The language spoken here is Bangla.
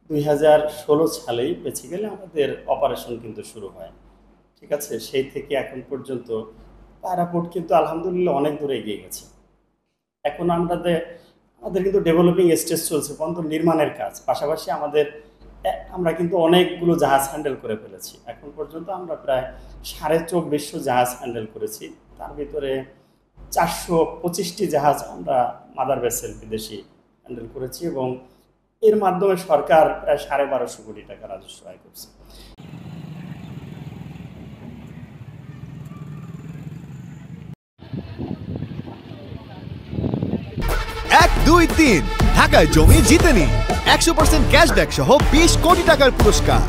2016 সালেই বেসিক্যালি আমাদের অপারেশন কিন্তু শুরু হয়। ঠিক আছে? সেই থেকে এখন পর্যন্ত প্যারাপোর্ট কিন্তু আলহামদুলিল্লাহ অনেক দূরে এগিয়ে গেছে। এখন আমাদের কিন্তু ডেভেলপিং স্টেজ চলছে, পর্যন্ত নির্মাণের কাজ। পাশাপাশি আমরা কিন্তু অনেকগুলো জাহাজ হ্যান্ডেল করে ফেলেছি। এখন পর্যন্ত আমরা প্রায় 2450 জাহাজ হ্যান্ডেল করেছি। তার ভিতরে 425টি জাহাজ আমরা মাদার ভেসেল বিদেশি হ্যান্ডেল করেছি এবং এর মাধ্যমে সরকার প্রায় 1250 কোটি টাকা রাজস্ব আয় করছে। 1, 2, 3 ঢাকায় জমি জিতে নিন 100% ক্যাশব্যাক সহ 20 কোটি টাকার পুরস্কার।